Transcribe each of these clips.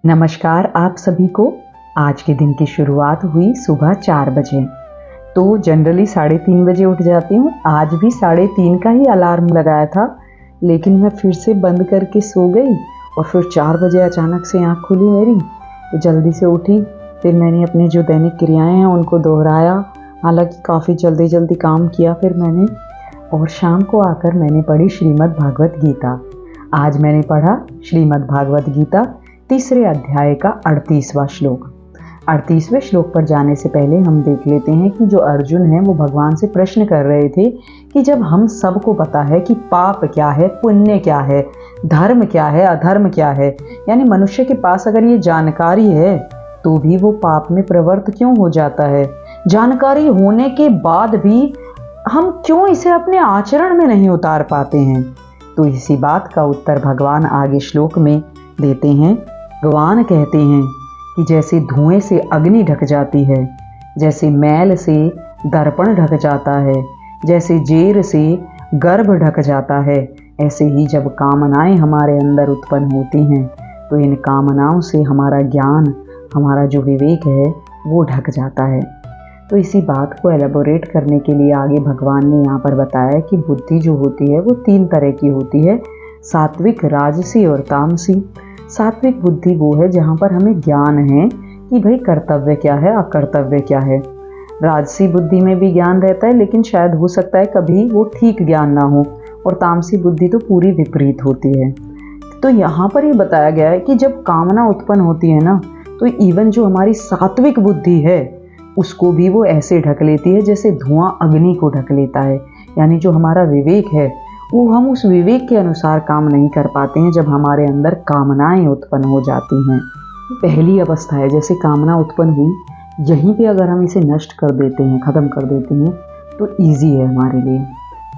नमस्कार आप सभी को। आज के दिन की शुरुआत हुई सुबह 4 बजे। तो जनरली 3:30 बजे उठ जाती हूँ। आज भी 3:30 का ही अलार्म लगाया था, लेकिन मैं फिर से बंद करके सो गई और फिर 4 बजे अचानक से आँख खुली मेरी। तो जल्दी से उठी, फिर मैंने अपनी जो दैनिक क्रियाएं हैं उनको दोहराया। हालांकि काफ़ी जल्दी काम किया फिर मैंने, और शाम को आकर मैंने पढ़ी श्रीमद् भागवत गीता। आज मैंने पढ़ा श्रीमद् भागवत गीता 3 अध्याय का 38वां श्लोक। 38वें श्लोक पर जाने से पहले हम देख लेते हैं कि जो अर्जुन है वो भगवान से प्रश्न कर रहे थे कि जब हम सबको पता है कि पाप क्या है, पुण्य क्या है, धर्म क्या है, अधर्म क्या है, यानी मनुष्य के पास अगर ये जानकारी है तो भी वो पाप में प्रवृत्त क्यों हो जाता है। जानकारी होने के बाद भी हम क्यों इसे अपने आचरण में नहीं उतार पाते हैं। तो इसी बात का उत्तर भगवान आगे श्लोक में देते हैं। भगवान कहते हैं कि जैसे धुएं से अग्नि ढक जाती है, जैसे मैल से दर्पण ढक जाता है, जैसे जेर से गर्भ ढक जाता है, ऐसे ही जब कामनाएं हमारे अंदर उत्पन्न होती हैं तो इन कामनाओं से हमारा ज्ञान, हमारा जो विवेक है वो ढक जाता है। तो इसी बात को एलेबोरेट करने के लिए आगे भगवान ने यहाँ पर बताया कि बुद्धि जो होती है वो 3 तरह की होती है, सात्विक, राजसी और तामसी। सात्विक बुद्धि वो है जहाँ पर हमें ज्ञान है कि भाई कर्तव्य क्या है, अकर्तव्य क्या है। राजसी बुद्धि में भी ज्ञान रहता है, लेकिन शायद हो सकता है कभी वो ठीक ज्ञान ना हो, और तामसी बुद्धि तो पूरी विपरीत होती है। तो यहाँ पर ये बताया गया है कि जब कामना उत्पन्न होती है ना, तो इवन जो हमारी सात्विक बुद्धि है उसको भी वो ऐसे ढक लेती है जैसे धुआं अग्नि को ढक लेता है। यानी जो हमारा विवेक है वो हम उस विवेक के अनुसार काम नहीं कर पाते हैं जब हमारे अंदर कामनाएं उत्पन्न हो जाती हैं। पहली अवस्था है, जैसे कामना उत्पन्न हुई, यहीं पे अगर हम इसे नष्ट कर देते हैं, ख़त्म कर देते हैं तो ईजी है हमारे लिए।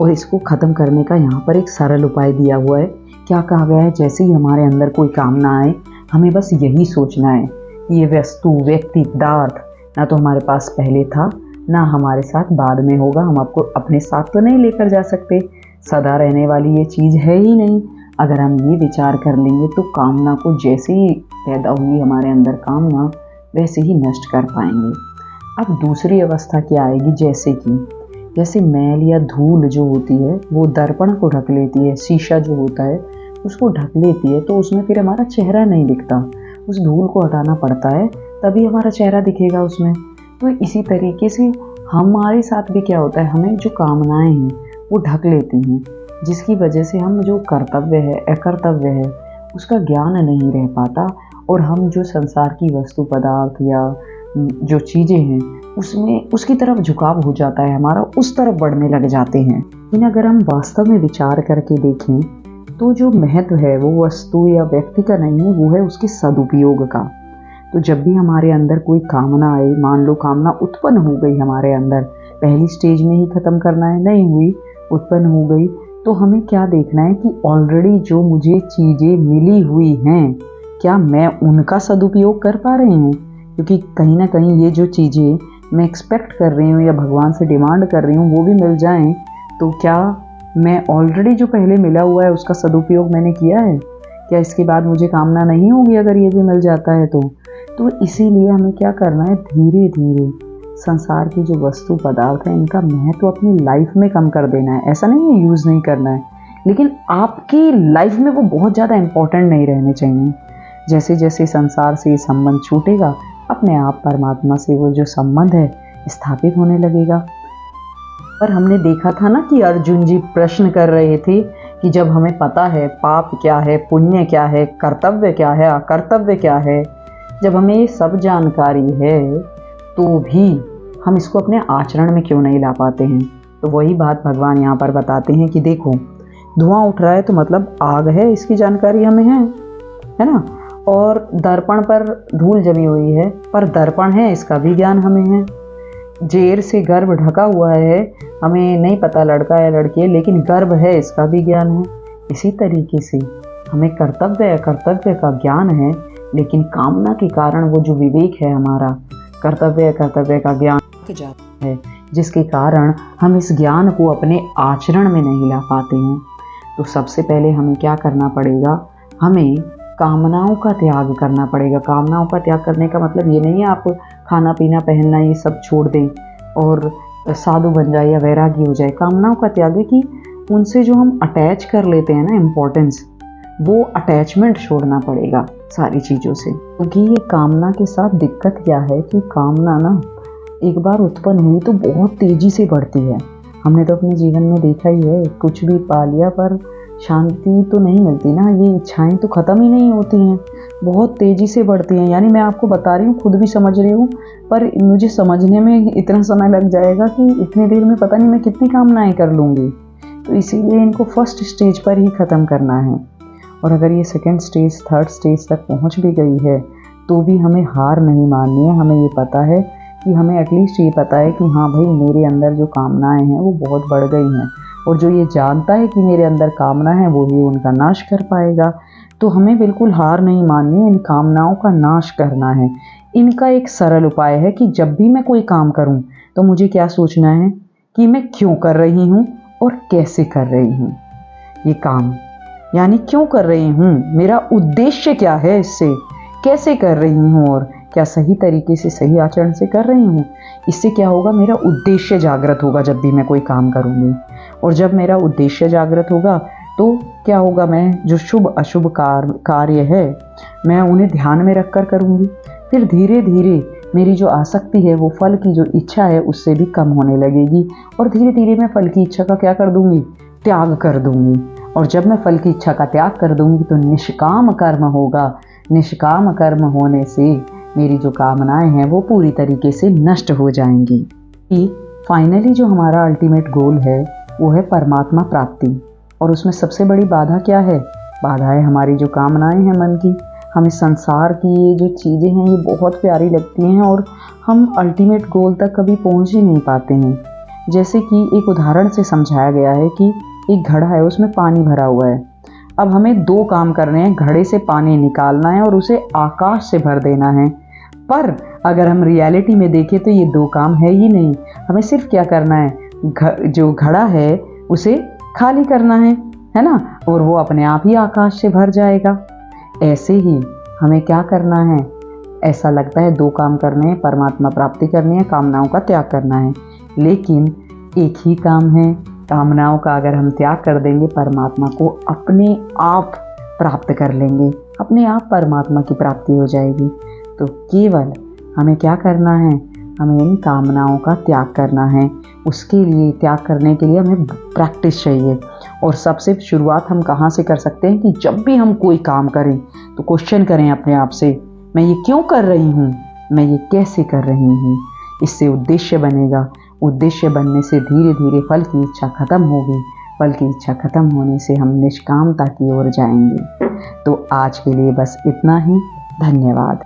और इसको ख़त्म करने का यहाँ पर एक सरल उपाय दिया हुआ है। क्या कहा गया है, जैसे ही हमारे अंदर कोई कामना आए हमें बस यही सोचना है कि ये वस्तु, व्यक्ति, पदार्थ ना तो हमारे पास पहले था ना हमारे साथ बाद में होगा। हम आपको अपने साथ तो नहीं लेकर जा सकते, सदा रहने वाली ये चीज़ है ही नहीं। अगर हम ये विचार कर लेंगे तो कामना को जैसे ही पैदा हुई हमारे अंदर कामना, वैसे ही नष्ट कर पाएंगे। अब दूसरी अवस्था क्या आएगी, जैसे मैल या धूल जो होती है वो दर्पण को ढक लेती है, शीशा जो होता है उसको ढक लेती है, तो उसमें फिर हमारा चेहरा नहीं दिखता। उस धूल को हटाना पड़ता है तभी हमारा चेहरा दिखेगा उसमें। तो इसी तरीके से हमारे साथ भी क्या होता है, हमें जो कामनाएं हैं वो ढक लेती हैं, जिसकी वजह से हम जो कर्तव्य है, अकर्तव्य है, उसका ज्ञान नहीं रह पाता, और हम जो संसार की वस्तु, पदार्थ या जो चीज़ें हैं उसमें उसकी तरफ झुकाव हो जाता है हमारा, उस तरफ बढ़ने लग जाते हैं। लेकिन अगर हम वास्तव में विचार करके देखें तो जो महत्व है वो वस्तु या व्यक्ति का नहीं है, वो है उसके सदुपयोग का। तो जब भी हमारे अंदर कोई कामना आए, मान लो कामना उत्पन्न हो गई हमारे अंदर, पहली स्टेज में ही ख़त्म करना है, नहीं हुई, उत्पन्न हो गई, तो हमें क्या देखना है कि ऑलरेडी जो मुझे चीज़ें मिली हुई हैं, क्या मैं उनका सदुपयोग कर पा रही हूँ। क्योंकि कहीं ना कहीं ये जो चीज़ें मैं एक्सपेक्ट कर रही हूँ या भगवान से डिमांड कर रही हूँ वो भी मिल जाएं, तो क्या मैं ऑलरेडी जो पहले मिला हुआ है उसका सदुपयोग मैंने किया है। क्या इसके बाद मुझे कामना नहीं होगी अगर ये भी मिल जाता है तो इसीलिए हमें क्या करना है, धीरे धीरे संसार की जो वस्तु, पदार्थ है, इनका महत्व अपनी लाइफ में कम कर देना है। ऐसा नहीं है यूज़ नहीं करना है, लेकिन आपकी लाइफ में वो बहुत ज़्यादा इम्पोर्टेंट नहीं रहने चाहिए। जैसे जैसे संसार से ये संबंध छूटेगा, अपने आप परमात्मा से वो जो संबंध है स्थापित होने लगेगा। पर हमने देखा था ना कि अर्जुन जी प्रश्न कर रहे थे कि जब हमें पता है पाप क्या है, पुण्य क्या है, कर्तव्य क्या है, अकर्तव्य क्या है, जब हमें ये सब जानकारी है तो भी हम इसको अपने आचरण में क्यों नहीं ला पाते हैं। तो वही बात भगवान यहाँ पर बताते हैं कि देखो, धुआं उठ रहा है तो मतलब आग है, इसकी जानकारी हमें है ना, और दर्पण पर धूल जमी हुई है पर दर्पण है, इसका भी ज्ञान हमें है। जेर से गर्भ ढका हुआ है, हमें नहीं पता लड़का है लड़की है, लेकिन गर्भ है, इसका भी ज्ञान है। इसी तरीके से हमें कर्तव्य अकर्तव्य का ज्ञान है, लेकिन कामना के कारण वो जो विवेक है हमारा, कर्तव्य कर्तव्य का ज्ञान जाता है, जिसके कारण हम इस ज्ञान को अपने आचरण में नहीं ला पाते हैं। तो सबसे पहले हमें क्या करना पड़ेगा, हमें कामनाओं का त्याग करना पड़ेगा। कामनाओं का त्याग करने का मतलब ये नहीं है आप खाना पीना पहनना ये सब छोड़ दें और साधु बन जाए या वैरागी हो जाए। कामनाओं का त्याग है कि उनसे जो हम अटैच कर लेते हैं ना इम्पोर्टेंस, वो अटैचमेंट छोड़ना पड़ेगा सारी चीज़ों से। क्योंकि ये कामना के साथ दिक्कत क्या है कि कामना ना एक बार उत्पन्न हुई तो बहुत तेज़ी से बढ़ती है। हमने तो अपने जीवन में देखा ही है, कुछ भी पा लिया पर शांति तो नहीं मिलती ना, ये इच्छाएं तो ख़त्म ही नहीं होती हैं, बहुत तेज़ी से बढ़ती हैं। यानी मैं आपको बता रही हूँ, खुद भी समझ रही हूँ, पर मुझे समझने में इतना समय लग जाएगा कि इतनी देर में पता नहीं मैं कितनी कामनाएं कर लूँगी। तो इसीलिए इनको फर्स्ट स्टेज पर ही ख़त्म करना है। और अगर ये सेकेंड स्टेज थर्ड स्टेज तक पहुँच भी गई है तो भी हमें हार नहीं माननी है। हमें ये पता है कि हमें एटलीस्ट ये पता है कि हाँ भाई, मेरे अंदर जो कामनाएं हैं वो बहुत बढ़ गई हैं, और जो ये जानता है कि मेरे अंदर कामना है वो ही उनका नाश कर पाएगा। तो हमें बिल्कुल हार नहीं माननी है, इन कामनाओं का नाश करना है। इनका एक सरल उपाय है कि जब भी मैं कोई काम करूं तो मुझे क्या सोचना है कि मैं क्यों कर रही हूं और कैसे कर रही हूं ये काम। यानी क्यों कर रही हूं, मेरा उद्देश्य क्या है इससे, कैसे कर रही हूं और क्या सही तरीके से सही आचरण से कर रही हूँ। इससे क्या होगा, मेरा उद्देश्य जागृत होगा जब भी मैं कोई काम करूँगी। और जब मेरा उद्देश्य जागृत होगा तो क्या होगा, मैं जो शुभ अशुभ कार्य है मैं उन्हें ध्यान में रख कर करूँगी। फिर धीरे धीरे मेरी जो आसक्ति है, वो फल की जो इच्छा है उससे भी कम होने लगेगी, और धीरे धीरे मैं फल की इच्छा का क्या कर दूँगी, त्याग कर दूँगी। और जब मैं फल की इच्छा का त्याग कर दूँगी तो निष्काम कर्म होगा। निष्काम कर्म होने से मेरी जो कामनाएं हैं वो पूरी तरीके से नष्ट हो जाएंगी। कि फाइनली जो हमारा अल्टीमेट गोल है वो है परमात्मा प्राप्ति। और उसमें सबसे बड़ी बाधा क्या है, बाधा है हमारी जो कामनाएं हैं मन की। हमें संसार की ये जो चीज़ें हैं ये बहुत प्यारी लगती हैं और हम अल्टीमेट गोल तक कभी पहुंच ही नहीं पाते हैं। जैसे कि एक उदाहरण से समझाया गया है कि एक घड़ा है, उसमें पानी भरा हुआ है। अब हमें दो काम करने हैं, घड़े से पानी निकालना है और उसे आकाश से भर देना है। पर अगर हम रियलिटी में देखें तो ये दो काम है ही नहीं। हमें सिर्फ क्या करना है, जो घड़ा है उसे खाली करना है ना, और वो अपने आप ही आकाश से भर जाएगा। ऐसे ही हमें क्या करना है, ऐसा लगता है दो काम करने हैं, परमात्मा प्राप्ति करनी है, कामनाओं का त्याग करना है, लेकिन एक ही काम है। कामनाओं का अगर हम त्याग कर देंगे, परमात्मा को अपने आप प्राप्त कर लेंगे, अपने आप परमात्मा की प्राप्ति हो जाएगी। तो केवल हमें क्या करना है, हमें इन कामनाओं का त्याग करना है। उसके लिए, त्याग करने के लिए हमें प्रैक्टिस चाहिए। और सबसे शुरुआत हम कहाँ से कर सकते हैं कि जब भी हम कोई काम करें तो क्वेश्चन करें अपने आप से, मैं ये क्यों कर रही हूँ, मैं ये कैसे कर रही हूँ। इससे उद्देश्य बनेगा। उद्देश्य बनने से धीरे धीरे फल की इच्छा खत्म होगी। फल की इच्छा खत्म होने से हम निष्कामता की ओर जाएंगे। तो आज के लिए बस इतना ही। धन्यवाद।